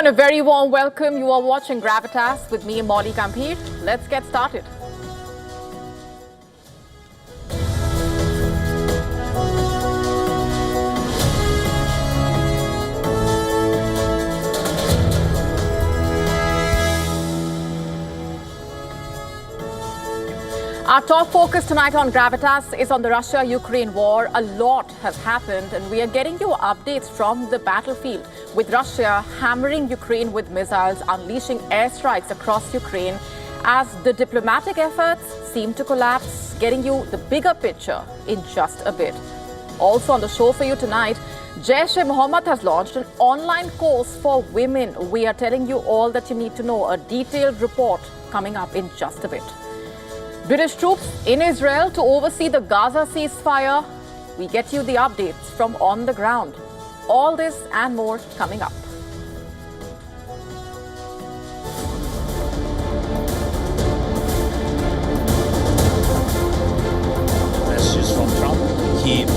Everyone, a very warm welcome. You are watching Gravitas with me, Molly Gambhir. Let's get started. Our top focus tonight on Gravitas is on the Russia-Ukraine war. A lot has happened and we are getting you updates from the battlefield, with Russia hammering Ukraine with missiles, unleashing airstrikes across Ukraine as the diplomatic efforts seem to collapse, getting you the bigger picture in just a bit. Also on the show for you tonight, Jaish-e-Mohammed has launched an online course for women. We are telling you all that you need to know, a detailed report coming up in just a bit. British troops in Israel to oversee the Gaza ceasefire. We get you the updates from on the ground. All this and more coming up. Messages from Trump. Kyiv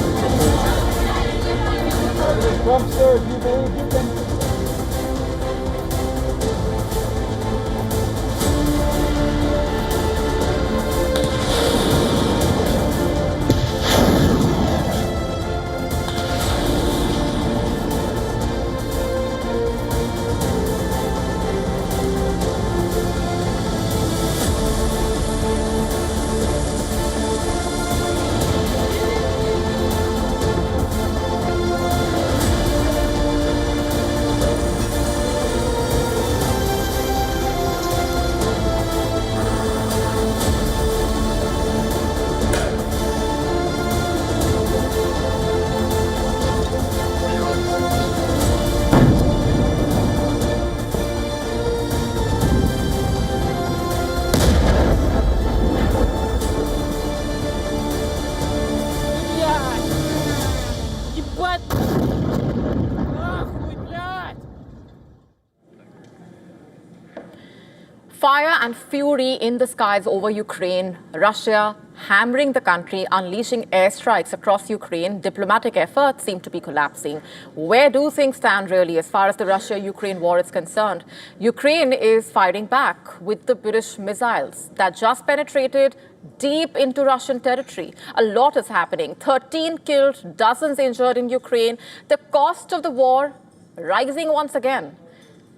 Fire and fury in the skies over Ukraine. Russia hammering the country, unleashing airstrikes across Ukraine. Diplomatic efforts seem to be collapsing. Where do things stand really as far as the Russia-Ukraine war is concerned? Ukraine is fighting back with the British missiles that just penetrated deep into Russian territory. A lot is happening. 13 killed, dozens injured in Ukraine. The cost of the war rising once again,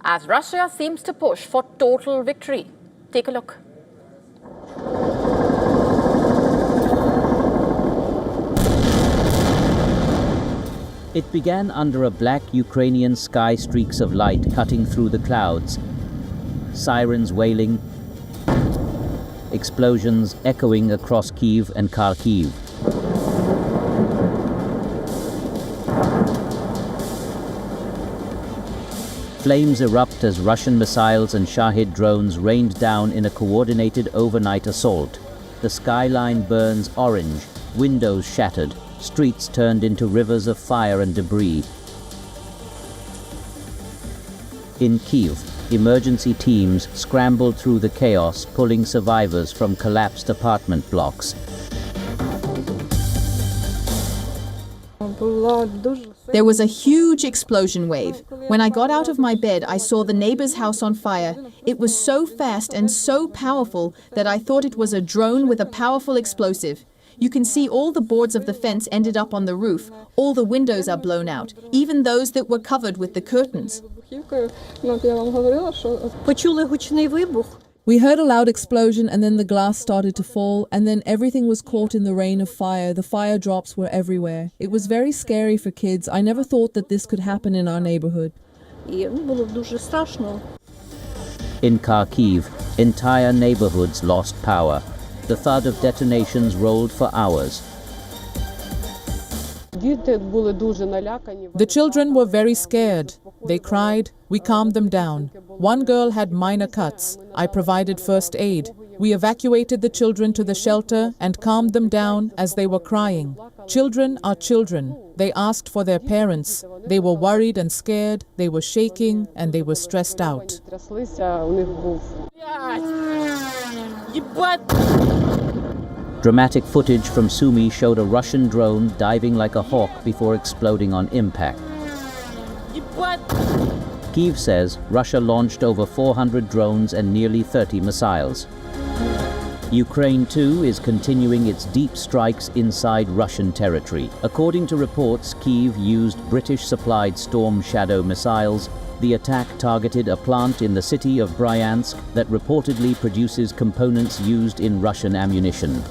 as Russia seems to push for total victory. Take a look. It began under a black Ukrainian sky, streaks of light cutting through the clouds, sirens wailing, explosions echoing across Kyiv and Kharkiv. Flames erupt as Russian missiles and Shahid drones rained down in a coordinated overnight assault. The skyline burns orange, windows shattered, streets turned into rivers of fire and debris. In Kyiv, emergency teams scrambled through the chaos, pulling survivors from collapsed apartment blocks. There was a huge explosion wave. When I got out of my bed, I saw the neighbor's house on fire. It was so fast and so powerful that I thought it was a drone with a powerful explosive. You can see all the boards of the fence ended up on the roof. All the windows are blown out, even those that were covered with the curtains. We heard a loud explosion and then the glass started to fall and then everything was caught in the rain of fire. The fire drops were everywhere. It was very scary for kids. I never thought that this could happen in our neighborhood. In Kharkiv, entire neighborhoods lost power. The thud of detonations rolled for hours. The children were very scared. They cried. We calmed them down. One girl had minor cuts. I provided first aid. We evacuated the children to the shelter and calmed them down as they were crying. Children are children. They asked for their parents. They were worried and scared. They were shaking and they were stressed out. Dramatic footage from Sumy showed a Russian drone diving like a hawk before exploding on impact. Kyiv says Russia launched over 400 drones and nearly 30 missiles. Ukraine too is continuing its deep strikes inside Russian territory. According to reports, Kyiv used British-supplied Storm Shadow missiles. The attack targeted a plant in the city of Bryansk that reportedly produces components used in Russian ammunition.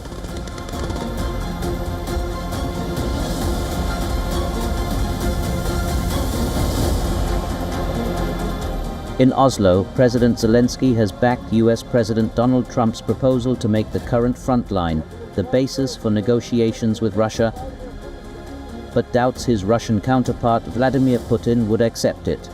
In Oslo, President Zelensky has backed US President Donald Trump's proposal to make the current front line the basis for negotiations with Russia, but doubts his Russian counterpart Vladimir Putin would accept it.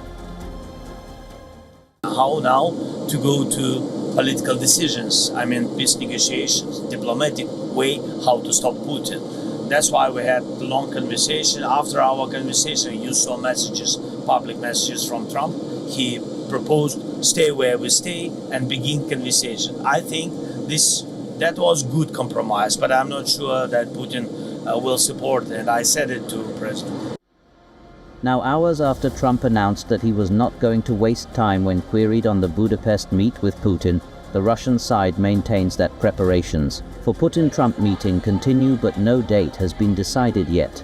How now to go to political decisions? I mean, peace negotiations, diplomatic way, how to stop Putin. That's why we had a long conversation. After our conversation, you saw messages, public messages from Trump. He proposed stay where we stay and begin conversation. I think that was good compromise, but I'm not sure that Putin will support, and I said it to President. Now, hours after Trump announced that he was not going to waste time when queried on the Budapest meet with Putin, the Russian side maintains that preparations for Putin-Trump meeting continue, but no date has been decided yet.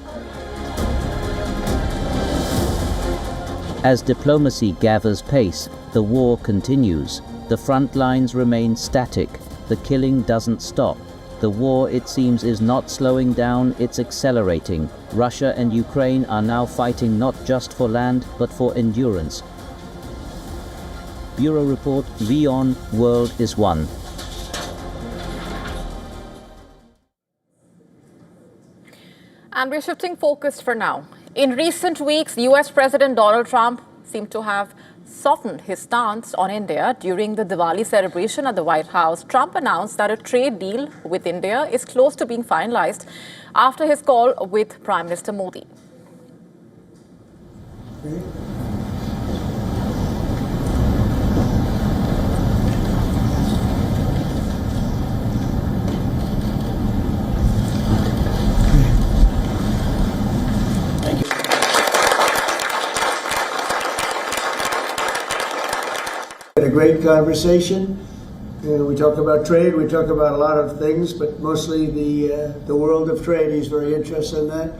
As diplomacy gathers pace, the war continues. The front lines remain static. The killing doesn't stop. The war, it seems, is not slowing down, it's accelerating. Russia and Ukraine are now fighting not just for land, but for endurance. Bureau Report, WION World is One. And we're shifting focus for now. In recent weeks, US President Donald Trump seemed to have softened his stance on India. During the Diwali celebration at the White House, Trump announced that a trade deal with India is close to being finalized after his call with Prime Minister Modi. A great conversation. We talk about trade, we talk about a lot of things, but mostly the world of trade. He's very interested in that.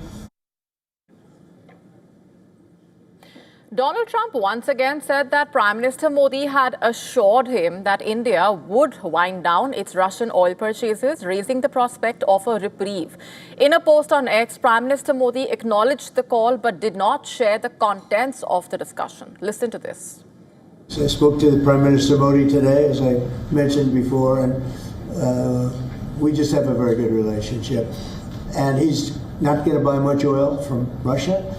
Donald Trump once again said that Prime Minister Modi had assured him that India would wind down its Russian oil purchases, raising the prospect of a reprieve. In a post on X, Prime Minister Modi acknowledged the call but did not share the contents of the discussion. Listen to this. I spoke to the Prime Minister Modi today, as I mentioned before, and we just have a very good relationship. And he's not going to buy much oil from Russia.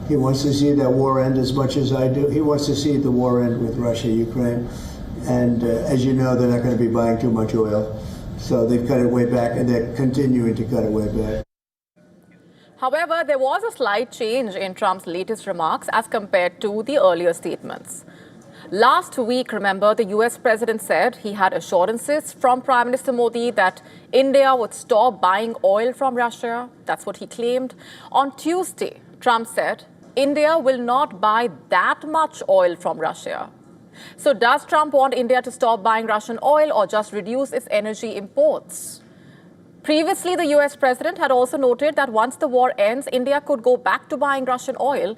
He wants to see that war end as much as I do. He wants to see the war end with Russia, Ukraine. And as you know, they're not going to be buying too much oil. So they've cut it way back, and they're continuing to cut it way back. However, there was a slight change in Trump's latest remarks as compared to the earlier statements. Last week, remember, the US president said he had assurances from Prime Minister Modi that India would stop buying oil from Russia. That's what he claimed. On Tuesday, Trump said India will not buy that much oil from Russia. So does Trump want India to stop buying Russian oil or just reduce its energy imports? Previously, the US president had also noted that once the war ends, India could go back to buying Russian oil.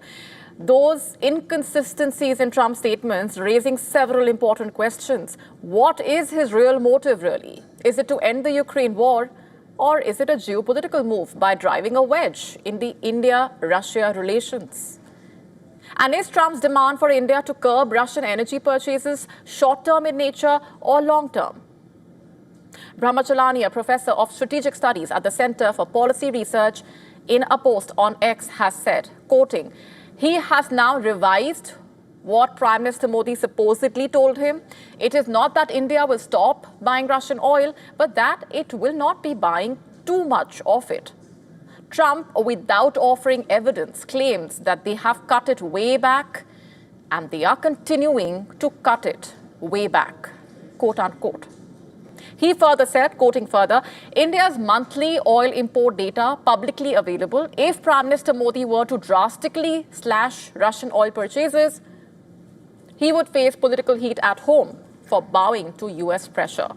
Those inconsistencies in Trump's statements raising several important questions. What is his real motive, really? Is it to end the Ukraine war, or is it a geopolitical move by driving a wedge in the India-Russia relations? And is Trump's demand for India to curb Russian energy purchases short-term in nature or long-term? Brahmachalani, a professor of strategic studies at the Center for Policy Research, in a post on X has said, quoting, he has now revised what Prime Minister Modi supposedly told him. It is not that India will stop buying Russian oil, but that it will not be buying too much of it. Trump, without offering evidence, claims that they have cut it way back and they are continuing to cut it way back, quote unquote. He further said, quoting further, India's monthly oil import data publicly available. If Prime Minister Modi were to drastically slash Russian oil purchases, he would face political heat at home for bowing to US pressure.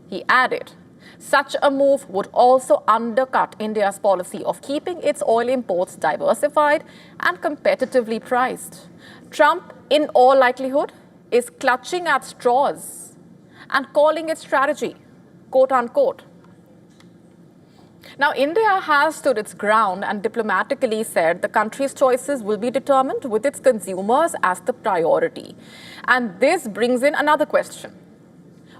He added, such a move would also undercut India's policy of keeping its oil imports diversified and competitively priced. Trump, in all likelihood, is clutching at straws and calling it strategy, quote unquote. Now, India has stood its ground and diplomatically said the country's choices will be determined with its consumers as the priority. And this brings in another question.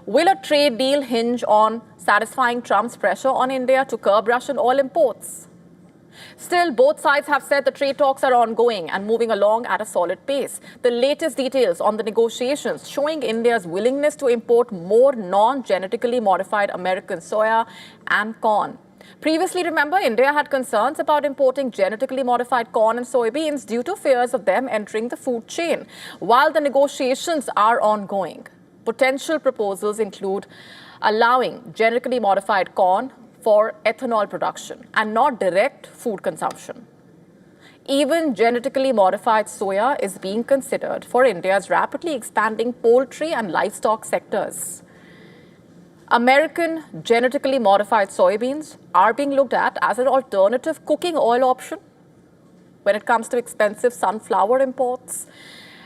Will a trade deal hinge on satisfying Trump's pressure on India to curb Russian oil imports? Still, both sides have said the trade talks are ongoing and moving along at a solid pace. The latest details on the negotiations showing India's willingness to import more non-genetically modified American soya and corn. Previously, remember, India had concerns about importing genetically modified corn and soybeans due to fears of them entering the food chain. While the negotiations are ongoing, potential proposals include allowing genetically modified corn for ethanol production and not direct food consumption. Even genetically modified soya is being considered for India's rapidly expanding poultry and livestock sectors. American genetically modified soybeans are being looked at as an alternative cooking oil option when it comes to expensive sunflower imports.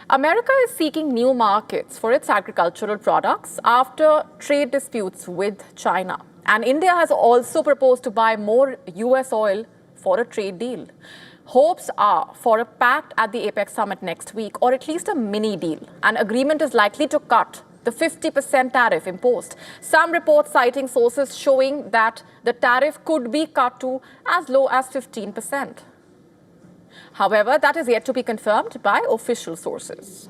America is seeking new markets for its agricultural products after trade disputes with China. And India has also proposed to buy more US oil for a trade deal. Hopes are for a pact at the APEC summit next week, or at least a mini deal. An agreement is likely to cut the 50% tariff imposed. Some reports citing sources showing that the tariff could be cut to as low as 15%. However, that is yet to be confirmed by official sources.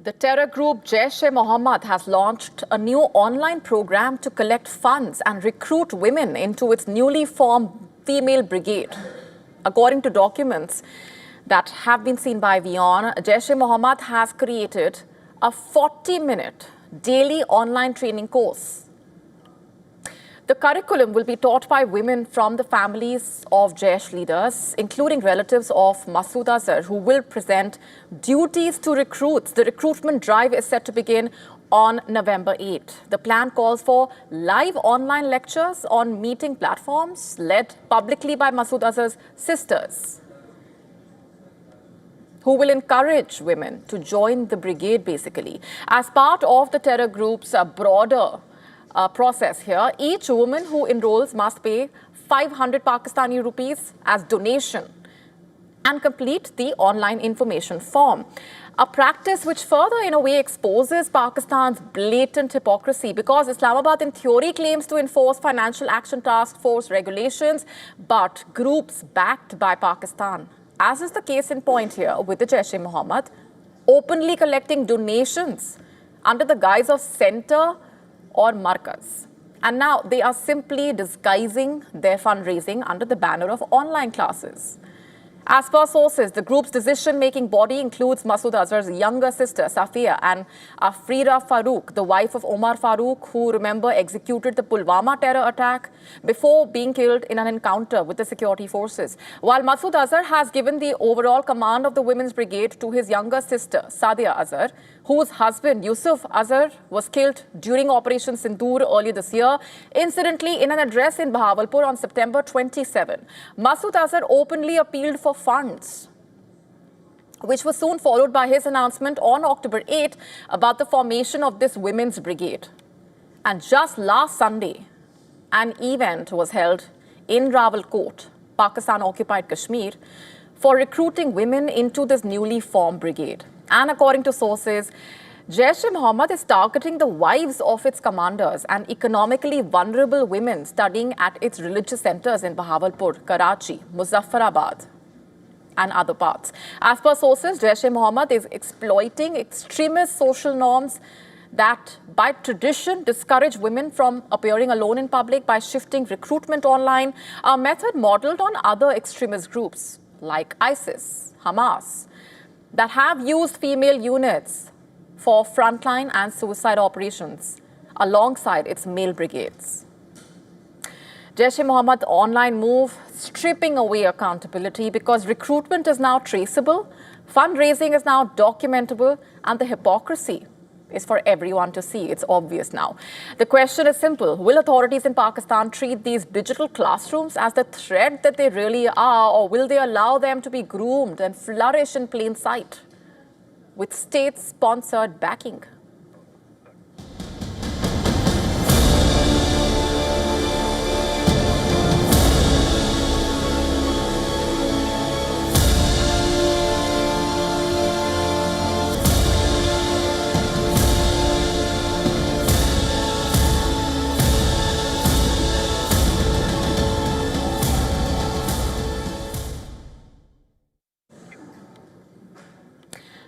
The terror group Jaish-e-Mohammed has launched a new online program to collect funds and recruit women into its newly formed female brigade. According to documents that have been seen by WION, Jaish-e-Mohammed has created a 40-minute daily online training course. The curriculum will be taught by women from the families of Jaish leaders, including relatives of Masood Azhar, who will present duties to recruits. The recruitment drive is set to begin on November 8. The plan calls for live online lectures on meeting platforms led publicly by Masood Azhar's sisters, who will encourage women to join the brigade, basically. As part of the terror group's broader process here, each woman who enrolls must pay 500 Pakistani rupees as donation and complete the online information form. A practice which further, in a way, exposes Pakistan's blatant hypocrisy, because Islamabad in theory claims to enforce Financial Action Task Force regulations, but groups backed by Pakistan, as is the case in point here with the Jaish-e-Mohammed, openly collecting donations under the guise of center or markaz. And now they are simply disguising their fundraising under the banner of online classes. As per sources, the group's decision-making body includes Masood Azhar's younger sister, Safiya, and Afrira Farooq, the wife of Omar Farooq, who, remember, executed the Pulwama terror attack before being killed in an encounter with the security forces. While Masood Azhar has given the overall command of the women's brigade to his younger sister, Sadia Azhar, whose husband, Yusuf Azhar, was killed during Operation Sindoor earlier this year. Incidentally, in an address in Bahawalpur on September 27, Masood Azhar openly appealed for funds, which was soon followed by his announcement on October 8 about the formation of this women's brigade. And just last Sunday, an event was held in Rawalkot, Pakistan-occupied Kashmir, for recruiting women into this newly formed brigade. And according to sources, Jaish-e-Mohammed is targeting the wives of its commanders and economically vulnerable women studying at its religious centers in Bahawalpur, Karachi, Muzaffarabad, and other parts. As per sources, Jaish-e-Mohammed is exploiting extremist social norms that by tradition discourage women from appearing alone in public by shifting recruitment online, a method modeled on other extremist groups like ISIS, Hamas, that have used female units for frontline and suicide operations alongside its male brigades. Jaish-e-Mohammed online move stripping away accountability because recruitment is now traceable, fundraising is now documentable, and the hypocrisy is for everyone to see. It's obvious now. The question is simple. Will authorities in Pakistan treat these digital classrooms as the threat that they really are, or will they allow them to be groomed and flourish in plain sight with state-sponsored backing?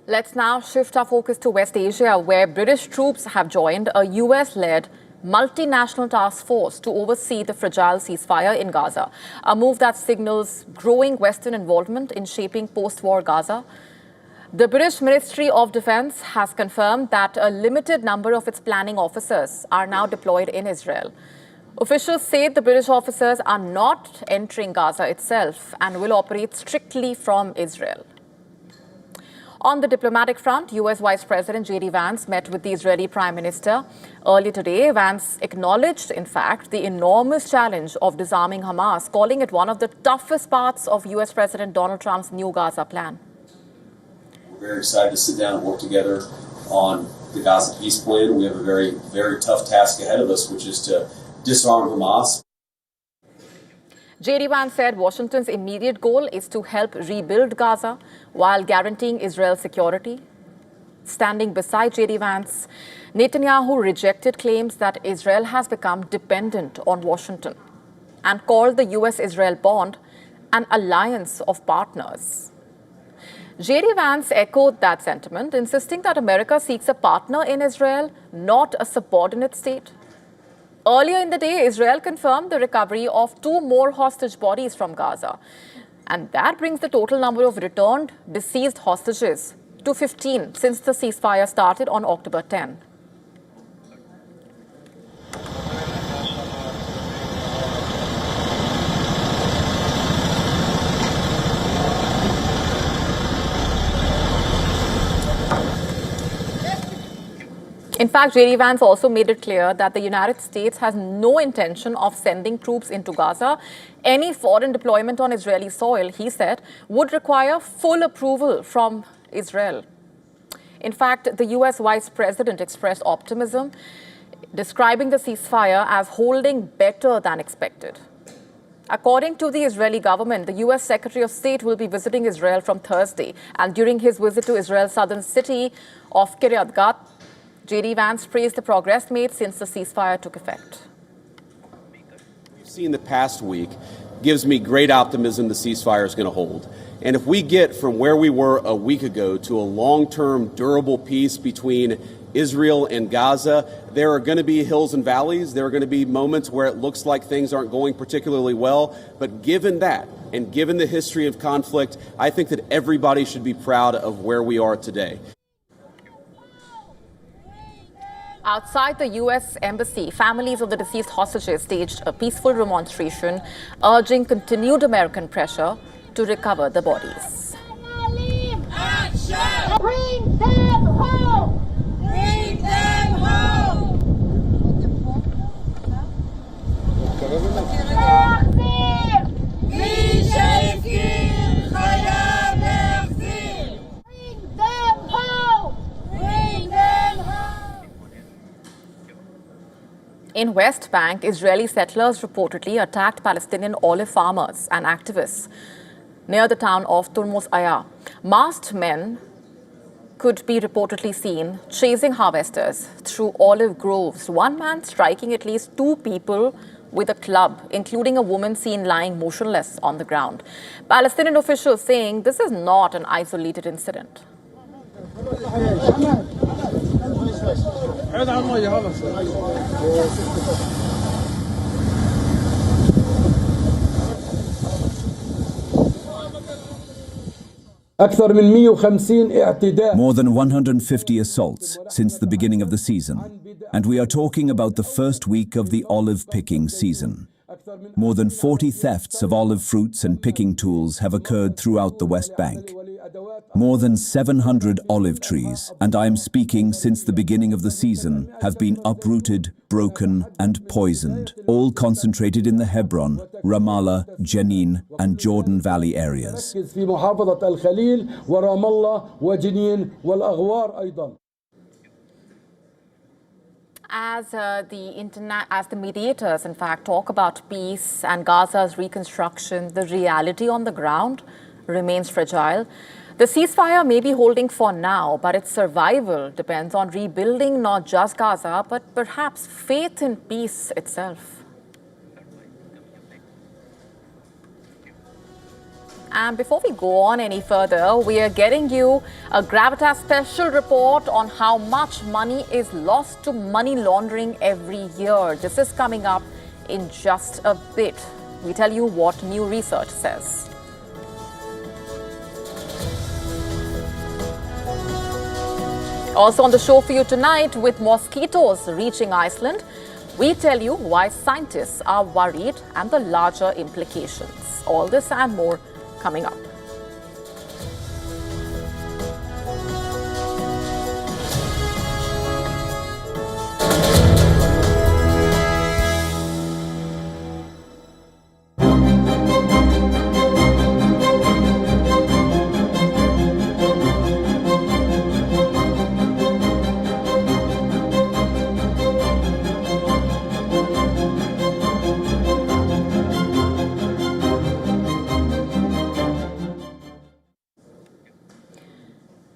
Let's now shift our focus to West Asia, where British troops have joined a US-led multinational task force to oversee the fragile ceasefire in Gaza, a move that signals growing Western involvement in shaping post-war Gaza. The British Ministry of Defense has confirmed that a limited number of its planning officers are now deployed in Israel. Officials say the British officers are not entering Gaza itself and will operate strictly from Israel. On the diplomatic front, US Vice President J.D. Vance met with the Israeli Prime Minister. Earlier today, Vance acknowledged, in fact, the enormous challenge of disarming Hamas, calling it one of the toughest parts of US President Donald Trump's new Gaza plan. We're very excited to sit down and work together on the Gaza peace plan. We have a very, very tough task ahead of us, which is to disarm Hamas. J.D. Vance said Washington's immediate goal is to help rebuild Gaza while guaranteeing Israel's security. Standing beside J.D. Vance, Netanyahu rejected claims that Israel has become dependent on Washington and called the US-Israel bond an alliance of partners. J.D. Vance echoed that sentiment, insisting that America seeks a partner in Israel, not a subordinate state. Earlier in the day, Israel confirmed the recovery of 2 more hostage bodies from Gaza. And that brings the total number of returned deceased hostages to 15 since the ceasefire started on October 10. In fact, J.D. Vance also made it clear that the United States has no intention of sending troops into Gaza. Any foreign deployment on Israeli soil, he said, would require full approval from Israel. In fact, the US Vice President expressed optimism, describing the ceasefire as holding better than expected. According to the Israeli government, the US Secretary of State will be visiting Israel from Thursday. And during his visit to Israel's southern city of Kiryat Gat, J.D. Vance praised the progress made since the ceasefire took effect. We've seen the past week gives me great optimism the ceasefire is going to hold. And if we get from where we were a week ago to a long-term, durable peace between Israel and Gaza, there are going to be hills and valleys. There are going to be moments where it looks like things aren't going particularly well. But given that, and given the history of conflict, I think that everybody should be proud of where we are today. Outside the U.S. Embassy, families of the deceased hostages staged a peaceful demonstration urging continued American pressure to recover the bodies. Action! Bring them home! Bring them home! In West Bank, Israeli settlers reportedly attacked Palestinian olive farmers and activists near the town of Turmos Aya. Masked men could be reportedly seen chasing harvesters through olive groves, one man striking at least 2 people with a club, including a woman seen lying motionless on the ground. Palestinian officials saying this is not an isolated incident. More than 150 assaults since the beginning of the season, and we are talking about the first week of the olive picking season. More than 40 thefts of olive fruits and picking tools have occurred throughout the West Bank. More than 700 olive trees, and I am speaking since the beginning of the season, have been uprooted, broken and poisoned, all concentrated in the Hebron, Ramallah, Jenin and Jordan Valley areas. As the mediators, in fact, talk about peace and Gaza's reconstruction, the reality on the ground remains fragile. The ceasefire may be holding for now, but its survival depends on rebuilding not just Gaza, but perhaps faith in peace itself. And before we go on any further, we are getting you a Gravitas special report on how much money is lost to money laundering every year. This is coming up in just a bit. We tell you what new research says. Also on the show for you tonight, with mosquitoes reaching Iceland, we tell you why scientists are worried and the larger implications. All this and more coming up.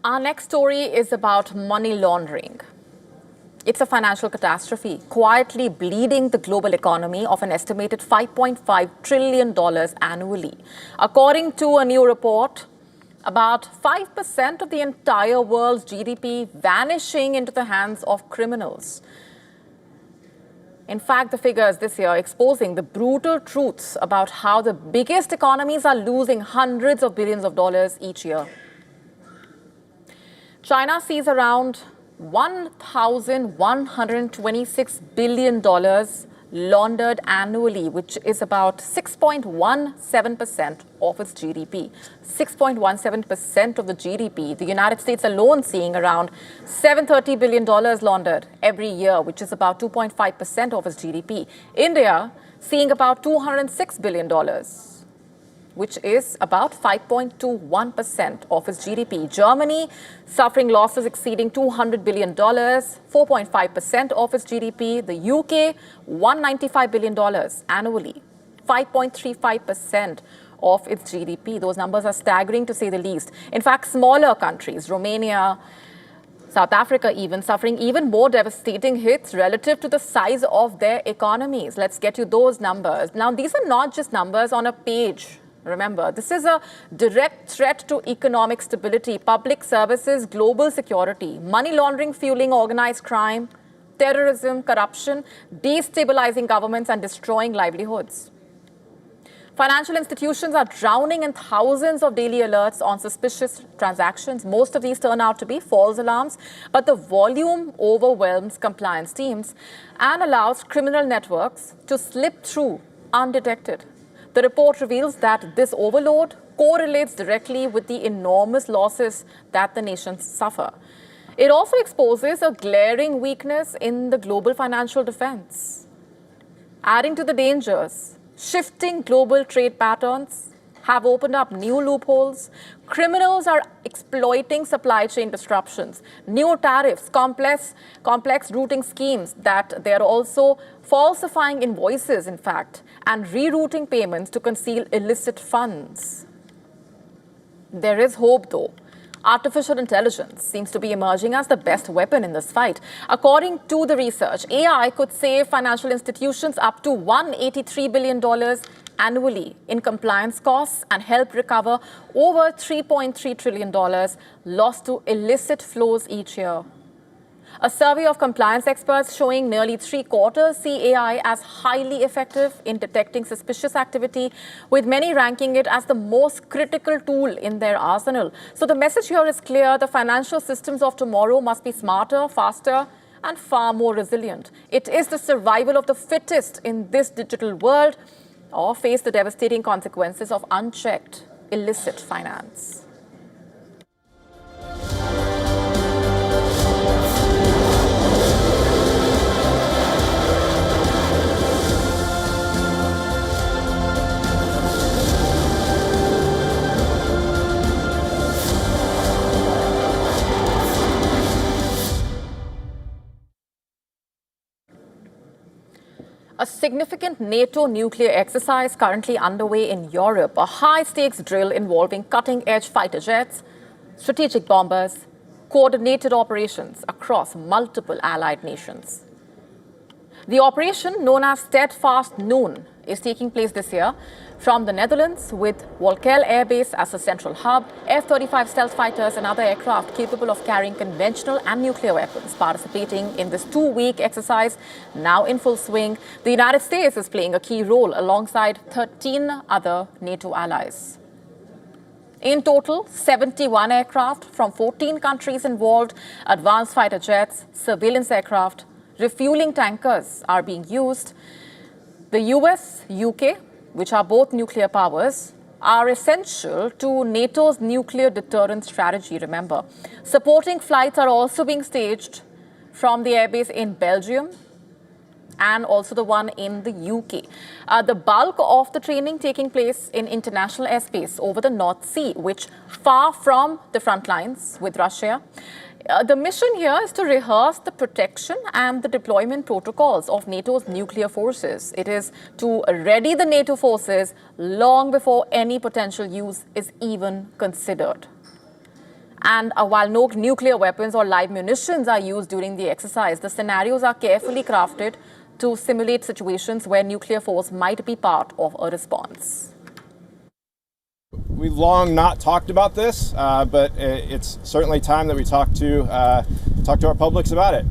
Our next story is about money laundering. It's a financial catastrophe, quietly bleeding the global economy of an estimated $5.5 trillion annually. According to a new report, about 5% of the entire world's GDP vanishing into the hands of criminals. In fact, the figures this year exposing the brutal truths about how the biggest economies are losing hundreds of billions of dollars each year. China sees around $1,126 billion laundered annually, which is about 6.17% of its GDP. 6.17% of the GDP. The United States alone seeing around $730 billion laundered every year, which is about 2.5% of its GDP. India seeing about $206 billion. Which is about 5.21% of its GDP. Germany suffering losses exceeding $200 billion, 4.5% of its GDP. The UK, $195 billion annually, 5.35% of its GDP. Those numbers are staggering to say the least. In fact, smaller countries, Romania, South Africa even, suffering even more devastating hits relative to the size of their economies. Let's get you those numbers. Now, these are not just numbers on a page. Remember, this is a direct threat to economic stability, public services, global security, money laundering fueling organized crime, terrorism, corruption, destabilizing governments and destroying livelihoods. Financial institutions are drowning in thousands of daily alerts on suspicious transactions. Most of these turn out to be false alarms, but the volume overwhelms compliance teams and allows criminal networks to slip through undetected. The report reveals that this overload correlates directly with the enormous losses that the nations suffer. It also exposes a glaring weakness in the global financial defense. Adding to the dangers, shifting global trade patterns have opened up new loopholes. Criminals are exploiting supply chain disruptions, new tariffs, complex routing schemes that they're also falsifying invoices, in fact, and rerouting payments to conceal illicit funds. There is hope, though. Artificial intelligence seems to be emerging as the best weapon in this fight. According to the research, AI could save financial institutions up to $183 billion annually in compliance costs and help recover over $3.3 trillion lost to illicit flows each year. A survey of compliance experts showing nearly 3/4 see AI as highly effective in detecting suspicious activity, with many ranking it as the most critical tool in their arsenal. So the message here is clear: the financial systems of tomorrow must be smarter, faster, and far more resilient. It is the survival of the fittest in this digital world, or face the devastating consequences of unchecked, illicit finance. A significant NATO nuclear exercise currently underway in Europe, a high-stakes drill involving cutting-edge fighter jets, strategic bombers, coordinated operations across multiple allied nations. The operation, known as Steadfast Noon, is taking place this year from the Netherlands, with Volkel Air Base as a central hub, F-35 stealth fighters and other aircraft capable of carrying conventional and nuclear weapons participating in this 2-week exercise, now in full swing. The United States is playing a key role alongside 13 other NATO allies. In total, 71 aircraft from 14 countries involved, advanced fighter jets, surveillance aircraft, refueling tankers are being used. The US, UK, which are both nuclear powers, are essential to NATO's nuclear deterrent strategy, remember. Supporting flights are also being staged from the airbase in Belgium and also the one in the UK. The bulk of the training taking place in international airspace over the North Sea, which far from the front lines with Russia. The mission here is to rehearse the protection and the deployment protocols of NATO's nuclear forces. It is to ready the NATO forces long before any potential use is even considered. And while no nuclear weapons or live munitions are used during the exercise, the scenarios are carefully crafted to simulate situations where nuclear force might be part of a response. We've long not talked about this, but it's certainly time that we talk to our publics about it.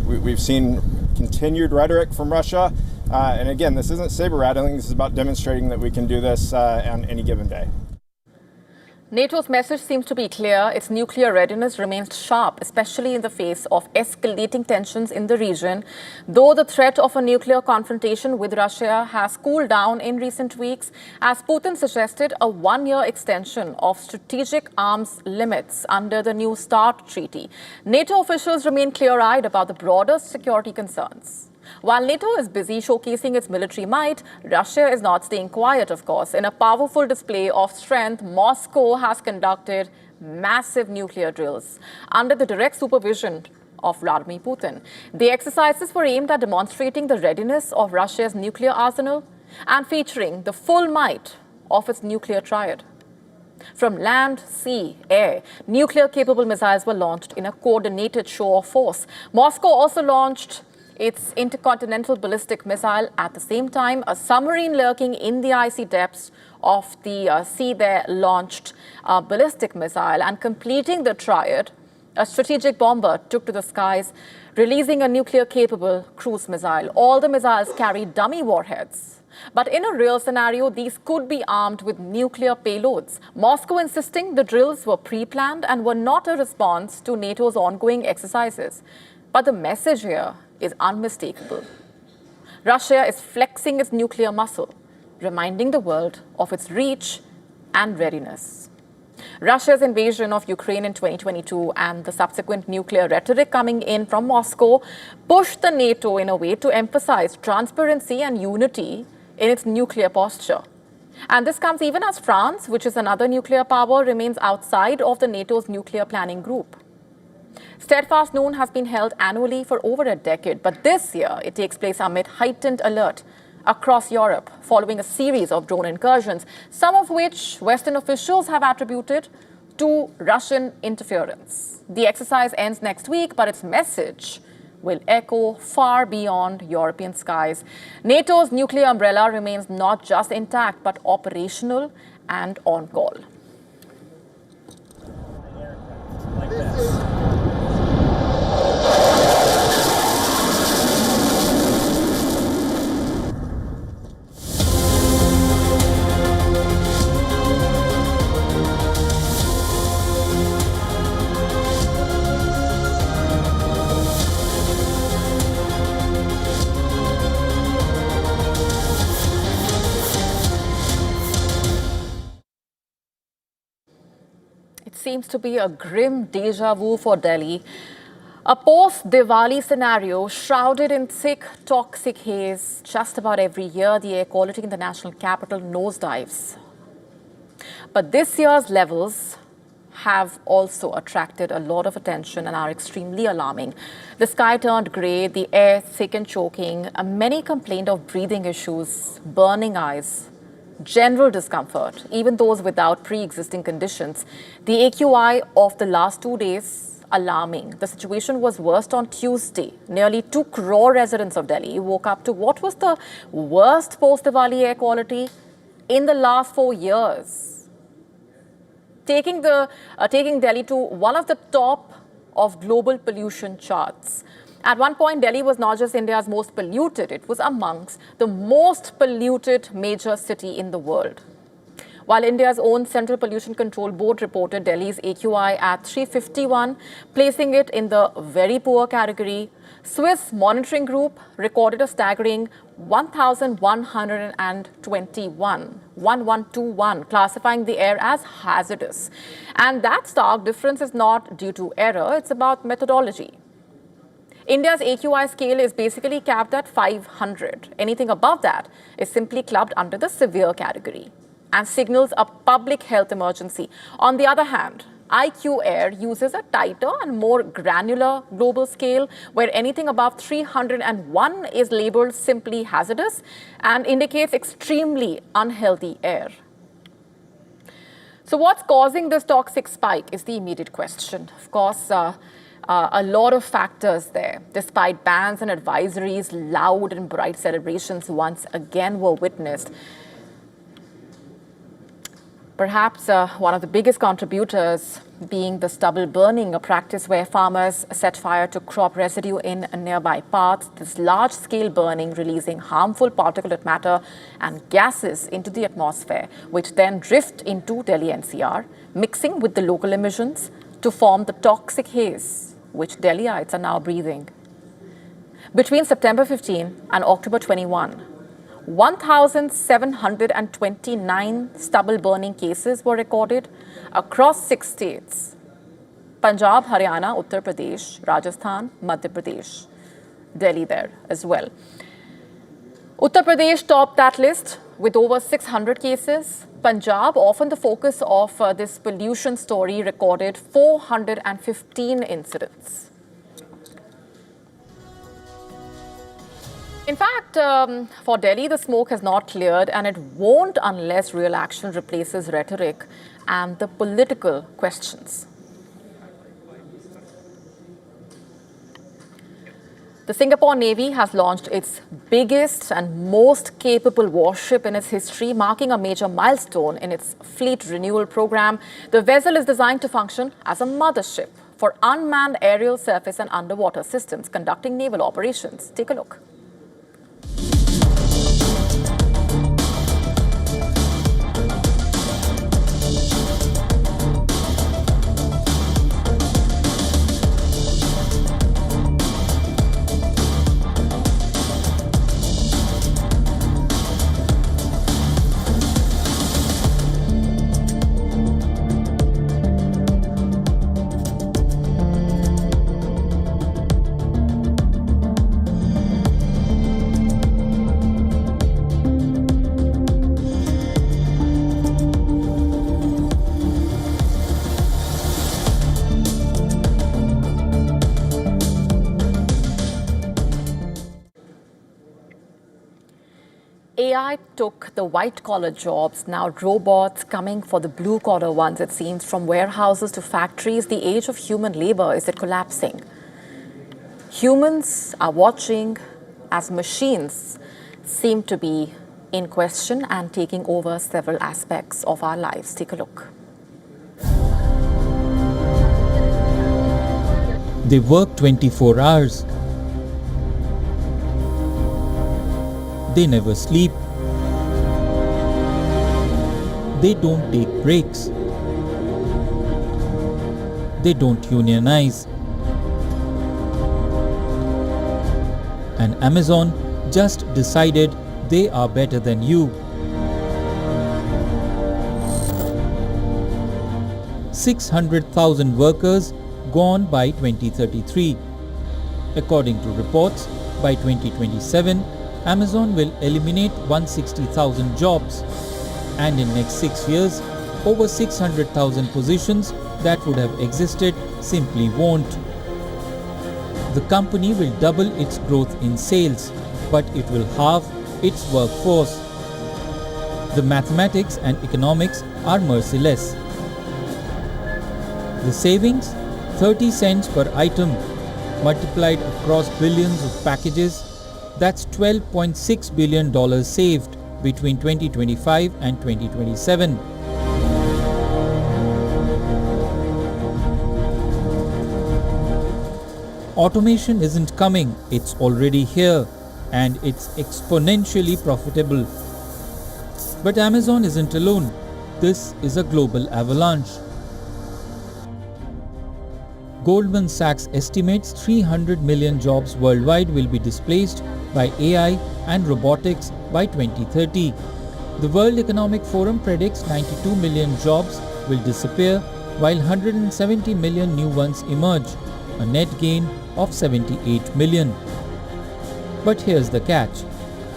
We've seen continued rhetoric from Russia, and again, this isn't saber rattling. This is about demonstrating that we can do this on any given day. NATO's message seems to be clear. Its nuclear readiness remains sharp, especially in the face of escalating tensions in the region. Though the threat of a nuclear confrontation with Russia has cooled down in recent weeks, as Putin suggested a 1-year extension of strategic arms limits under the New START treaty, NATO officials remain clear-eyed about the broader security concerns. While NATO is busy showcasing its military might, Russia is not staying quiet, of course. In a powerful display of strength, Moscow has conducted massive nuclear drills under the direct supervision of Vladimir Putin. The exercises were aimed at demonstrating the readiness of Russia's nuclear arsenal and featuring the full might of its nuclear triad. From land, sea, air, nuclear-capable missiles were launched in a coordinated show of force. Moscow also launched its intercontinental ballistic missile at the same time. A submarine lurking in the icy depths of the sea there launched a ballistic missile, and completing the triad, a strategic bomber took to the skies, releasing a nuclear-capable cruise missile. All the missiles carry dummy warheads. But in a real scenario, these could be armed with nuclear payloads. Moscow insisting the drills were pre-planned and were not a response to NATO's ongoing exercises. But the message here is unmistakable. Russia is flexing its nuclear muscle, reminding the world of its reach and readiness. Russia's invasion of Ukraine in 2022 and the subsequent nuclear rhetoric coming in from Moscow pushed the NATO in a way to emphasize transparency and unity in its nuclear posture. And this comes even as France, which is another nuclear power, remains outside of the NATO's nuclear planning group. Steadfast Noon has been held annually for over a decade, but this year it takes place amid heightened alert across Europe following a series of drone incursions, some of which Western officials have attributed to Russian interference. The exercise ends next week, but its message will echo far beyond European skies. NATO's nuclear umbrella remains not just intact, but operational and on call. Like this. It seems to be a grim deja vu for Delhi. A post-Diwali scenario shrouded in thick, toxic haze. Just about every year, the air quality in the national capital nosedives. But this year's levels have also attracted a lot of attention and are extremely alarming. The sky turned grey, the air thick and choking. Many complained of breathing issues, burning eyes, general discomfort, even those without pre-existing conditions. The AQI of the last 2 days, alarming. The situation was worst on Tuesday. Nearly 2 crore residents of Delhi woke up to what was the worst post-Diwali air quality in the last 4 years, taking Delhi to one of the top of global pollution charts. At one point, Delhi was not just India's most polluted, it was amongst the most polluted major city in the world. While India's own Central Pollution Control Board reported Delhi's AQI at 351, placing it in the very poor category, Swiss monitoring group recorded a staggering 1121, classifying the air as hazardous. And that stark difference is not due to error, it's about methodology. India's AQI scale is basically capped at 500. Anything above that is simply clubbed under the severe category and signals a public health emergency. On the other hand, IQ Air uses a tighter and more granular global scale where anything above 301 is labeled simply hazardous and indicates extremely unhealthy air. So what's causing this toxic spike is the immediate question. Of course, a lot of factors there. Despite bans and advisories, loud and bright celebrations once again were witnessed. Perhaps one of the biggest contributors being the stubble burning, a practice where farmers set fire to crop residue in nearby paths. This large-scale burning releasing harmful particulate matter and gases into the atmosphere, which then drift into Delhi NCR, mixing with the local emissions to form the toxic haze which Delhiites are now breathing. Between September 15 and October 21, 1,729 stubble burning cases were recorded across 6 states: Punjab, Haryana, Uttar Pradesh, Rajasthan, Madhya Pradesh, Delhi there as well. Uttar Pradesh topped that list with over 600 cases. Punjab, often the focus of this pollution story, recorded 415 incidents. In fact, for Delhi, the smoke has not cleared, and it won't unless real action replaces rhetoric and the political questions. The Singapore Navy has launched its biggest and most capable warship in its history, marking a major milestone in its fleet renewal program. The vessel is designed to function as a mothership for unmanned aerial, surface and underwater systems conducting naval operations. Take a look. AI took the white-collar jobs, now robots coming for the blue-collar ones, it seems. From warehouses to factories, the age of human labor is collapsing. Humans are watching as machines seem to be in question and taking over several aspects of our lives. Take a look. They work 24 hours. They never sleep. They don't take breaks. They don't unionize. And Amazon just decided they are better than you. 600,000 workers gone by 2033. According to reports, by 2027, Amazon will eliminate 160,000 jobs, and in next 6 years, over 600,000 positions that would have existed simply won't. The company will double its growth in sales, but it will halve its workforce. The mathematics and economics are merciless. The savings, 30 cents per item, multiplied across billions of packages, that's $12.6 billion saved between 2025 and 2027. Automation isn't coming, it's already here, and it's exponentially profitable. But Amazon isn't alone. This is a global avalanche. Goldman Sachs estimates 300 million jobs worldwide will be displaced by AI and robotics by 2030. The World Economic Forum predicts 92 million jobs will disappear, while 170 million new ones emerge, a net gain of 78 million. But here's the catch.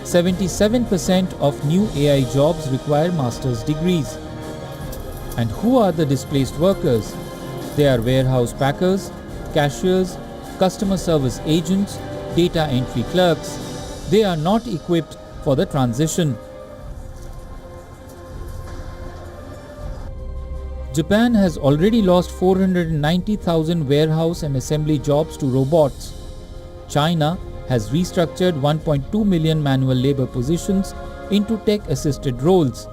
77% of new AI jobs require master's degrees. And who are the displaced workers? They are warehouse packers, cashiers, customer service agents, data entry clerks. They are not equipped for the transition. Japan has already lost 490,000 warehouse and assembly jobs to robots. China has restructured 1.2 million manual labor positions into tech-assisted roles.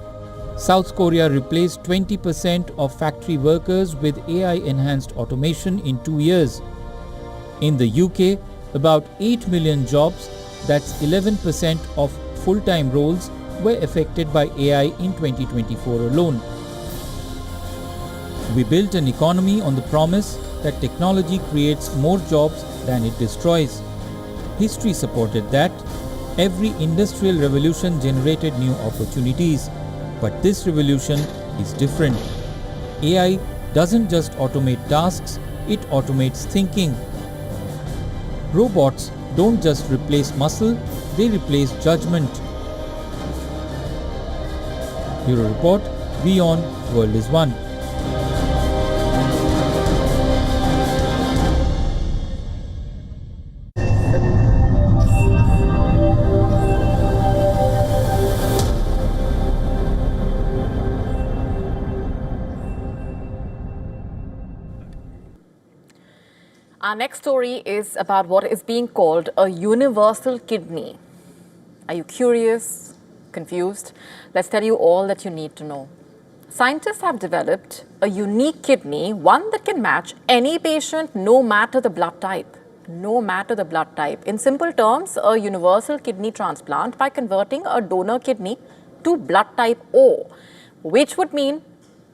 South Korea replaced 20% of factory workers with AI-enhanced automation in 2 years. In the UK, about 8 million jobs, that's 11% of full-time roles, were affected by AI in 2024 alone. We built an economy on the promise that technology creates more jobs than it destroys. History supported that. Every industrial revolution generated new opportunities. But this revolution is different. AI doesn't just automate tasks, it automates thinking. Robots don't just replace muscle, they replace judgment. Bureau Report, WION World is One. Our next story is about what is being called a universal kidney. Are you curious, confused? Let's tell you all that you need to know. Scientists have developed a unique kidney, one that can match any patient no matter the blood type. No matter the blood type. In simple terms, a universal kidney transplant by converting a donor kidney to blood type O, which would mean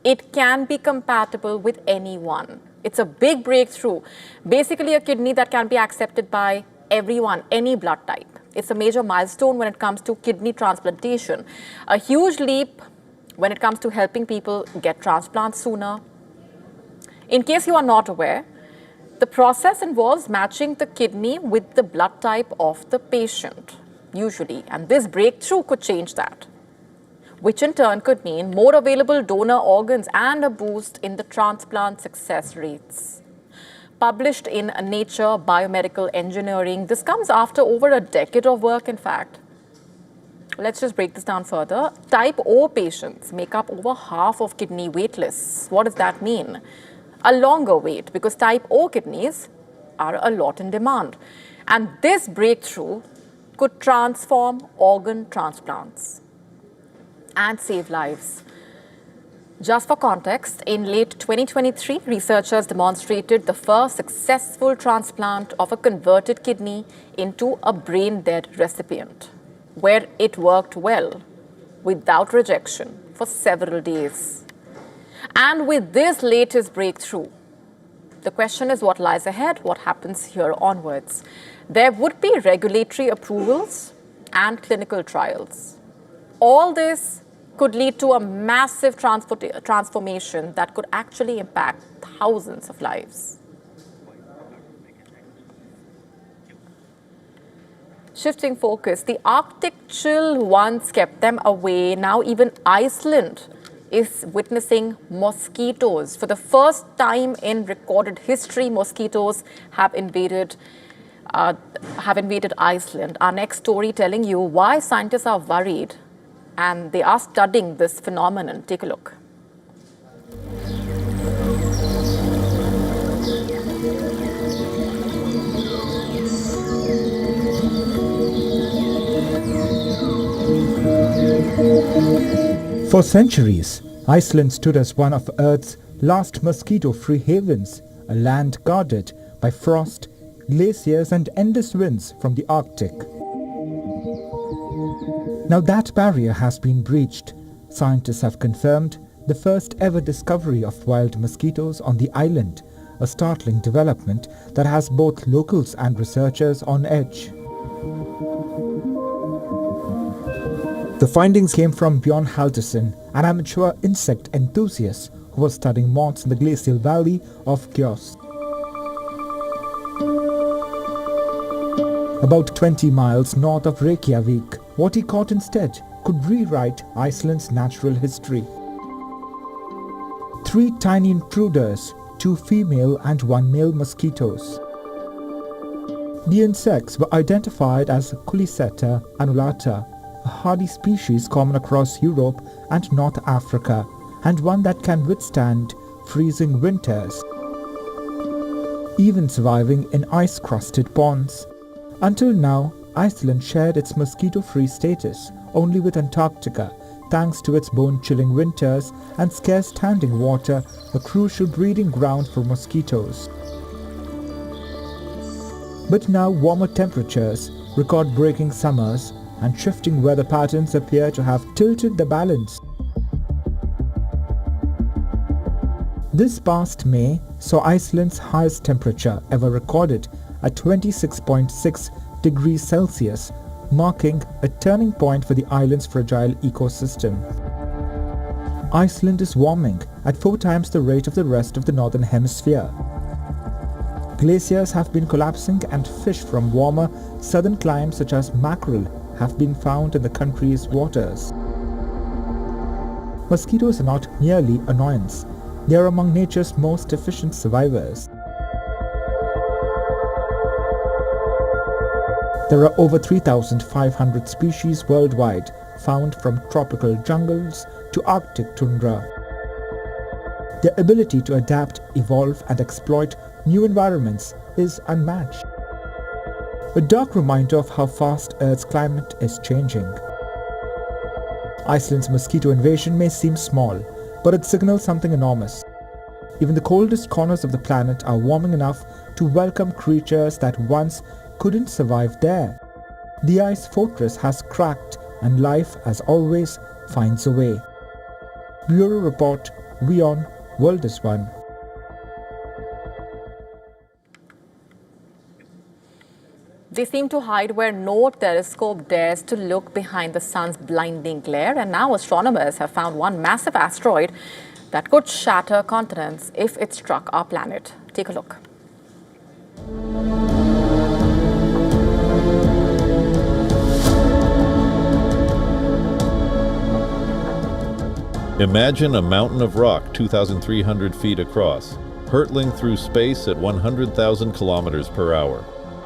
it can be compatible with anyone. It's a big breakthrough. Basically, a kidney that can be accepted by everyone, any blood type. It's a major milestone when it comes to kidney transplantation. A huge leap when it comes to helping people get transplants sooner. In case you are not aware, the process involves matching the kidney with the blood type of the patient, usually. And this breakthrough could change that, which in turn could mean more available donor organs and a boost in the transplant success rates. Published in Nature Biomedical Engineering, this comes after over a decade of work, in fact. Let's just break this down further. Type O patients make up over half of kidney wait lists. What does that mean? A longer wait, because type O kidneys are a lot in demand. And this breakthrough could transform organ transplants and save lives. Just for context, in late 2023, researchers demonstrated the first successful transplant of a converted kidney into a brain-dead recipient, where it worked well, without rejection, for several days. And with this latest breakthrough, the question is what lies ahead, what happens here onwards. There would be regulatory approvals and clinical trials. All this could lead to a massive transformation that could actually impact thousands of lives. Shifting focus, the Arctic chill once kept them away. Now even Iceland is witnessing mosquitoes. For the first time in recorded history, mosquitoes have invaded Iceland. Our next story telling you why scientists are worried and they are studying this phenomenon. Take a look. For centuries, Iceland stood as one of Earth's last mosquito-free havens, a land guarded by frost, glaciers and endless winds from the Arctic. Now that barrier has been breached. Scientists have confirmed the first ever discovery of wild mosquitoes on the island, a startling development that has both locals and researchers on edge. The findings came from Bjorn Halderson, an amateur insect enthusiast who was studying moths in the glacial valley of Kyiv. About 20 miles north of Reykjavik, what he caught instead could rewrite Iceland's natural history. 3 tiny intruders, 2 female and 1 male mosquitoes. The insects were identified as Culiseta annulata, a hardy species common across Europe and North Africa, and one that can withstand freezing winters, even surviving in ice-crusted ponds. Until now, Iceland shared its mosquito-free status only with Antarctica, thanks to its bone-chilling winters and scarce standing water, a crucial breeding ground for mosquitoes. But now warmer temperatures, record-breaking summers, and shifting weather patterns appear to have tilted the balance. This past May saw Iceland's highest temperature ever recorded at 26.6 degrees Celsius, marking a turning point for the island's fragile ecosystem. Iceland is warming at 4 times the rate of the rest of the northern hemisphere. Glaciers have been collapsing and fish from warmer southern climes such as mackerel have been found in the country's waters. Mosquitoes are not merely annoyance, they are among nature's most efficient survivors. There are over 3,500 species worldwide, found from tropical jungles to Arctic tundra. Their ability to adapt, evolve and exploit new environments is unmatched. A dark reminder of how fast Earth's climate is changing. Iceland's mosquito invasion may seem small, but it signals something enormous. Even the coldest corners of the planet are warming enough to welcome creatures that once couldn't survive there. The ice fortress has cracked and life, as always, finds a way. Bureau Report, WION World is One. They seem to hide where no telescope dares to look behind the sun's blinding glare, and now astronomers have found one massive asteroid that could shatter continents if it struck our planet. Take a look. Imagine a mountain of rock 2,300 feet across, hurtling through space at 100,000 kilometers per hour.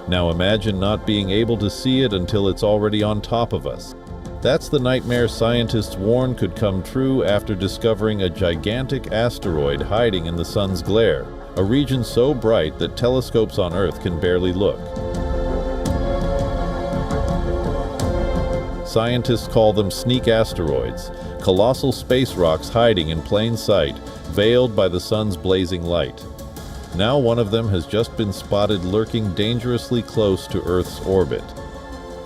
Now imagine not being able to see it until it's already on top of us. That's the nightmare scientists warn could come true after discovering a gigantic asteroid hiding in the sun's glare, a region so bright that telescopes on Earth can barely look. Scientists call them sneak asteroids, colossal space rocks hiding in plain sight, veiled by the sun's blazing light. Now one of them has just been spotted lurking dangerously close to Earth's orbit.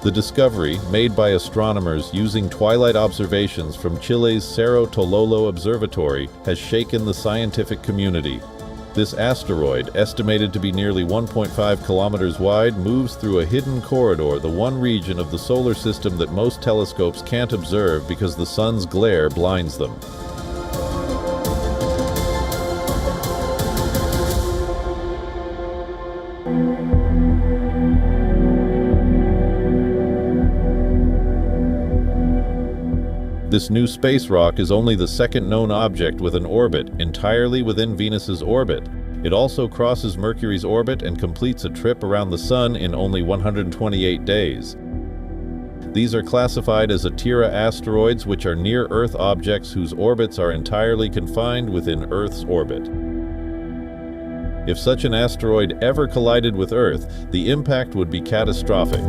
The discovery, made by astronomers using twilight observations from Chile's Cerro Tololo Observatory, has shaken the scientific community. This asteroid, estimated to be nearly 1.5 kilometers wide, moves through a hidden corridor, the one region of the solar system that most telescopes can't observe because the sun's glare blinds them. This new space rock is only the second known object with an orbit entirely within Venus's orbit. It also crosses Mercury's orbit and completes a trip around the Sun in only 128 days. These are classified as Atira asteroids, which are near-Earth objects whose orbits are entirely confined within Earth's orbit. If such an asteroid ever collided with Earth, the impact would be catastrophic.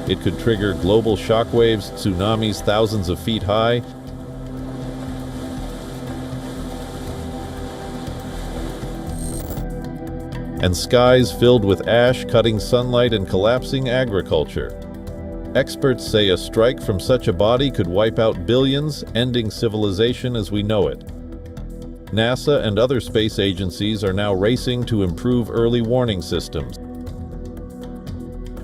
It could trigger global shockwaves, tsunamis thousands of feet high, and skies filled with ash cutting sunlight and collapsing agriculture. Experts say a strike from such a body could wipe out billions, ending civilization as we know it. NASA and other space agencies are now racing to improve early warning systems.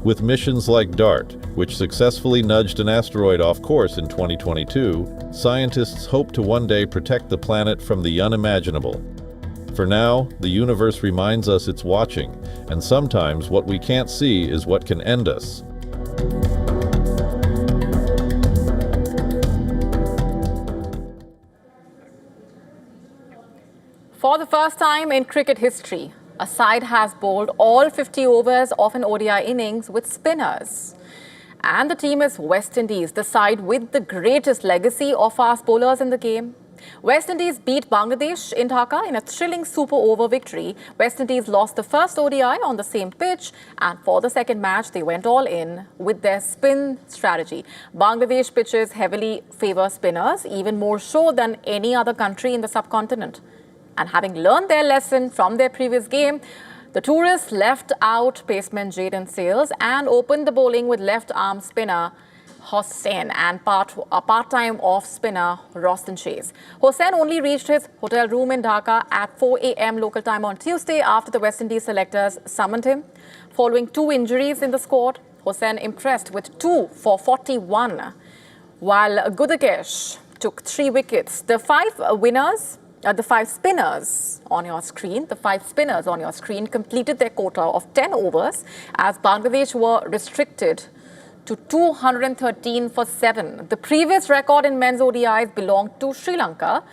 With missions like DART, which successfully nudged an asteroid off course in 2022, scientists hope to one day protect the planet from the unimaginable. For now, the universe reminds us it's watching, and sometimes what we can't see is what can end us. For the first time in cricket history, a side has bowled all 50 overs of an ODI innings with spinners. And the team is West Indies, the side with the greatest legacy of fast bowlers in the game. West Indies beat Bangladesh in Dhaka in a thrilling super over victory. West Indies lost the first ODI on the same pitch, and for the second match, they went all in with their spin strategy. Bangladesh pitches heavily favor spinners, even more so than any other country in the subcontinent. And having learned their lesson from their previous game, the tourists left out paceman Jayden Sales and opened the bowling with left-arm spinner Hossain and part-time off spinner Roston Chase. Hossain only reached his hotel room in Dhaka at 4 a.m. local time on Tuesday after the West Indies selectors summoned him. Following 2 injuries in the squad, Hossain impressed with 2 for 41, while Gudakesh took 3 wickets. The 5 spinners on your screen completed their quota of 10 overs as Bangladesh were restricted to 213 for 7. The previous record in men's ODIs belonged to Sri Lanka.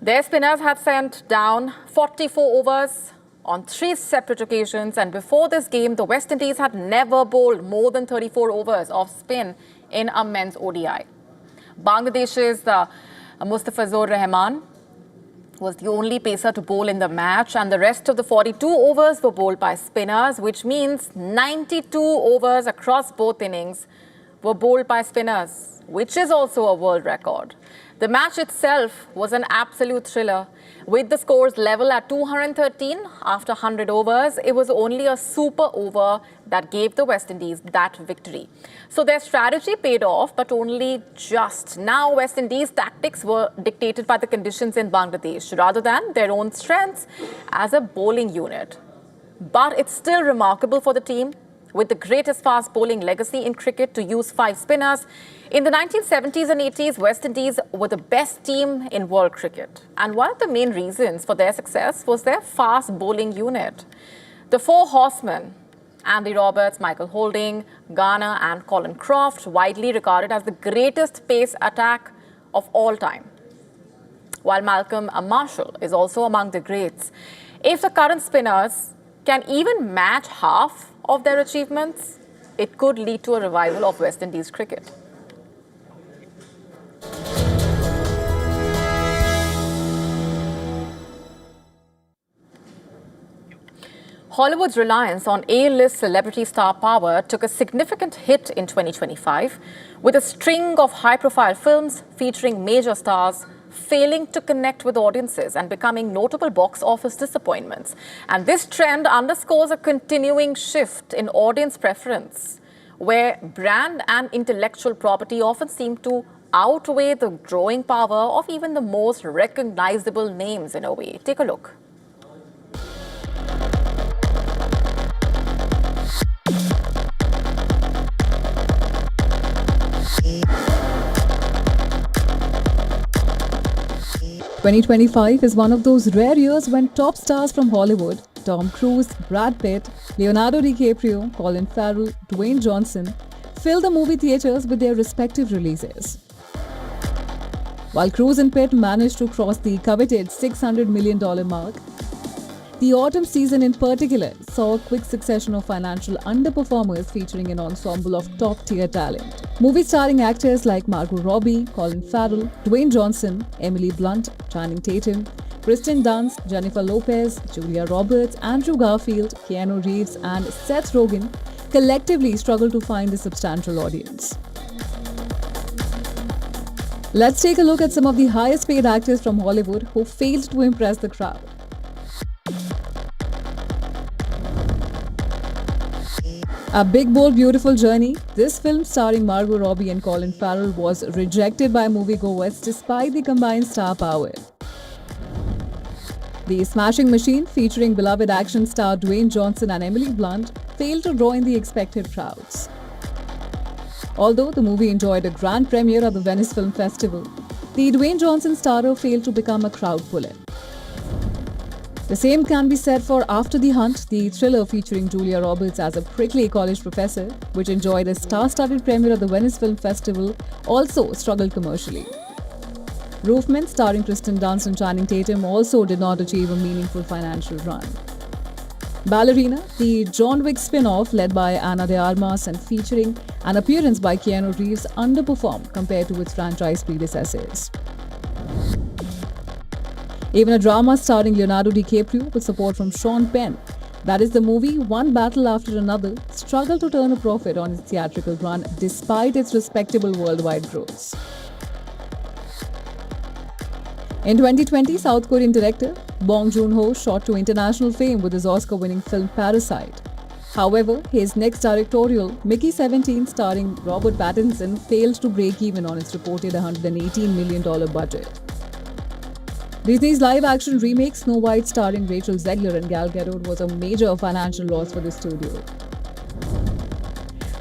Their spinners had sent down 44 overs on 3 separate occasions, and before this game, the West Indies had never bowled more than 34 overs of spin in a men's ODI. Bangladesh's Mustafizur Rahman was the only pacer to bowl in the match, and the rest of the 42 overs were bowled by spinners, which means 92 overs across both innings were bowled by spinners, which is also a world record. The match itself was an absolute thriller. With the scores level at 213 after 100 overs, it was only a super over that gave the West Indies that victory. So their strategy paid off, but only just. Now West Indies' tactics were dictated by the conditions in Bangladesh rather than their own strengths as a bowling unit. But it's still remarkable for the team, with the greatest fast bowling legacy in cricket, to use 5 spinners. In the 1970s and 80s, West Indies were the best team in world cricket. And one of the main reasons for their success was their fast bowling unit. The 4 horsemen, Andy Roberts, Michael Holding, Garner and Colin Croft, widely regarded as the greatest pace attack of all time, while Malcolm Marshall is also among the greats. If the current spinners can even match half of their achievements, it could lead to a revival of West Indies cricket. Hollywood's reliance on A-list celebrity star power took a significant hit in 2025, with a string of high-profile films featuring major stars failing to connect with audiences and becoming notable box office disappointments. And this trend underscores a continuing shift in audience preference, where brand and intellectual property often seem to outweigh the growing power of even the most recognizable names in a way. Take a look. "2025 is one of those rare years when top stars from Hollywood, Tom Cruise, Brad Pitt, Leonardo DiCaprio, Colin Farrell, Dwayne Johnson, fill the movie theaters with their respective releases. While Cruise and Pitt managed to cross the coveted $600 million mark, the autumn season in particular saw a quick succession of financial underperformers featuring an ensemble of top-tier talent. Movies starring actors like Margot Robbie, Colin Farrell, Dwayne Johnson, Emily Blunt, Channing Tatum, Kristen Dunst, Jennifer Lopez, Julia Roberts, Andrew Garfield, Keanu Reeves, and Seth Rogen collectively struggle to find a substantial audience. Let's take a look at some of the highest paid actors from Hollywood who failed to impress the crowd. A Big, Bold, Beautiful Journey, this film starring Margot Robbie and Colin Farrell was rejected by moviegoers despite the combined star power. The Smashing Machine, featuring beloved action star Dwayne Johnson and Emily Blunt, failed to draw in the expected crowds. Although the movie enjoyed a grand premiere at the Venice Film Festival, the Dwayne Johnson starrer failed to become a crowd puller. The same can be said for After the Hunt, the thriller featuring Julia Roberts as a prickly college professor, which enjoyed a star-studded premiere at the Venice Film Festival, also struggled commercially. Roofman, starring Kristen Dunst and Channing Tatum, also did not achieve a meaningful financial run. Ballerina, the John Wick spin-off led by Ana de Armas and featuring an appearance by Keanu Reeves, underperformed compared to its franchise predecessors. Even a drama starring Leonardo DiCaprio with support from Sean Penn, that is the movie One Battle After Another, struggled to turn a profit on its theatrical run despite its respectable worldwide gross. In 2020, South Korean director Bong Joon-ho shot to international fame with his Oscar-winning film Parasite. However, his next directorial, Mickey 17, starring Robert Pattinson, failed to break even on its reported $118 million budget. Disney's live-action remake Snow White starring Rachel Zegler and Gal Gadot was a major financial loss for the studio,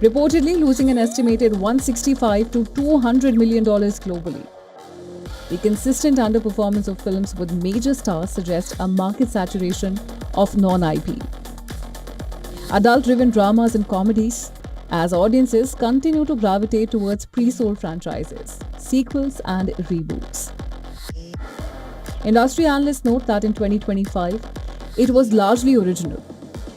reportedly losing an estimated $165 to $200 million globally. The consistent underperformance of films with major stars suggests a market saturation of non-IP. Adult-driven dramas and comedies, as audiences continue to gravitate towards pre-sold franchises, sequels and reboots. Industry analysts note that in 2025, it was largely original.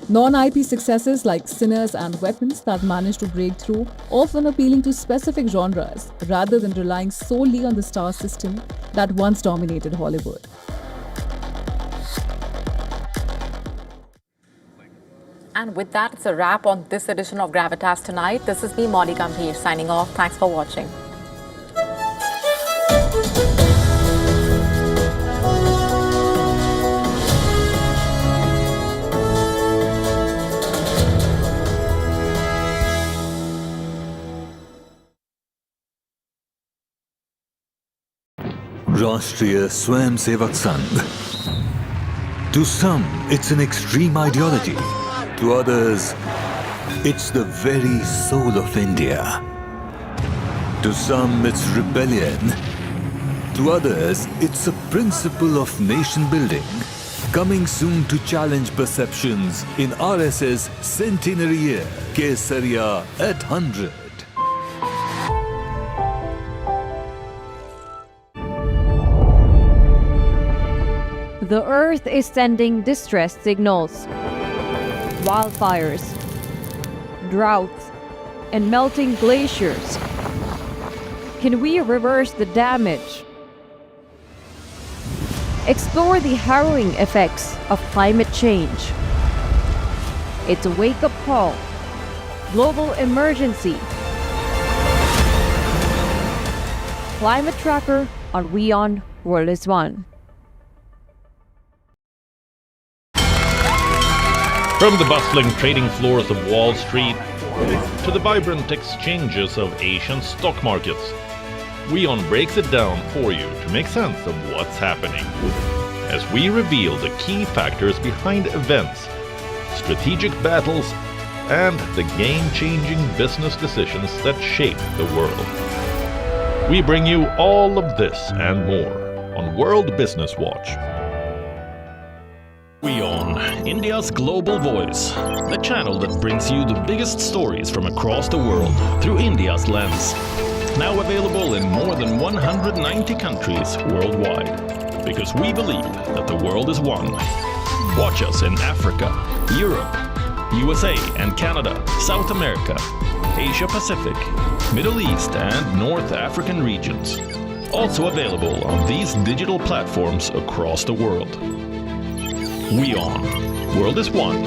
Non-IP successes like Sinners and Weapons that managed to break through, often appealing to specific genres rather than relying solely on the star system that once dominated Hollywood. And with that, it's a wrap on this edition of Gravitas Tonight. This is me, Molly Gambhir, signing off. Thanks for watching. Rashtriya Swayamsevak Sangh. To some, it's an extreme ideology. To others, it's the very soul of India. To some, it's rebellion. To others, it's a principle of nation building. Coming soon to challenge perceptions in RSS Centenary Year, Kesariya at 100. The Earth is sending distress signals. Wildfires, droughts, and melting glaciers. Can we reverse the damage? Explore the harrowing effects of climate change. It's a wake-up call. Global emergency. Climate Tracker on WION World is One. From the bustling trading floors of Wall Street to the vibrant exchanges of Asian stock markets. WION breaks it down for you to make sense of what's happening, as we reveal the key factors behind events, strategic battles, and the game-changing business decisions that shape the world. We bring you all of this and more on World Business Watch. WION, India's global voice, the channel that brings you the biggest stories from across the world through India's lens. Now available in more than 190 countries worldwide, because we believe that the world is one. Watch us in Africa, Europe, USA and Canada, South America, Asia Pacific, Middle East and North African regions. Also available on these digital platforms across the world. WION. World is one.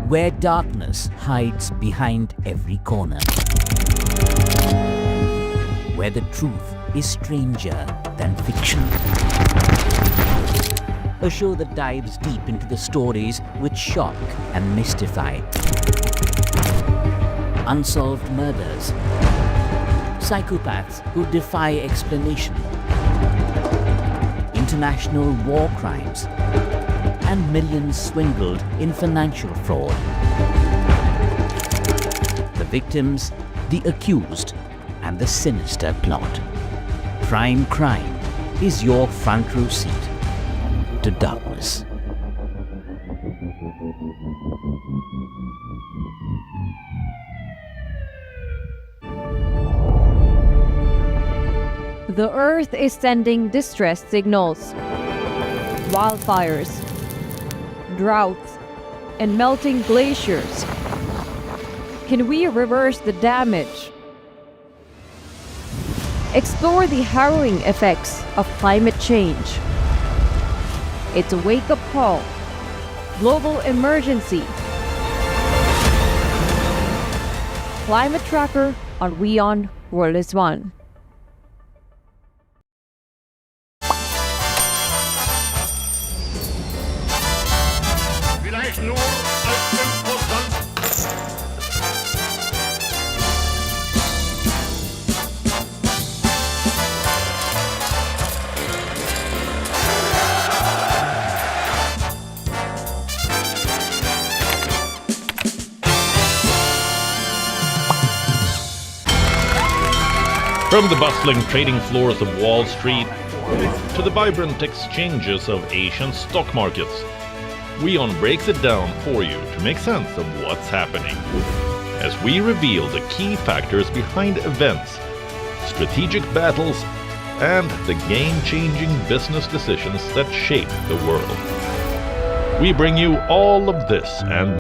Where darkness hides behind every corner. Where the truth is stranger than fiction. A show that dives deep into the stories which shock and mystify. Unsolved murders. Psychopaths who defy explanation. International war crimes. And millions swindled in financial fraud. The victims, the accused, and the sinister plot. Prime Crime is your front row seat to darkness. The Earth is sending distress signals. Wildfires, droughts, and melting glaciers. Can we reverse the damage? Explore the harrowing effects of climate change. It's a wake-up call. Global emergency. Climate Tracker on WION World is One. From the bustling trading floors of Wall Street to the vibrant exchanges of Asian stock markets, WION breaks it down for you to make sense of what's happening, as we reveal the key factors behind events, strategic battles, and the game-changing business decisions that shape the world. We bring you all of this and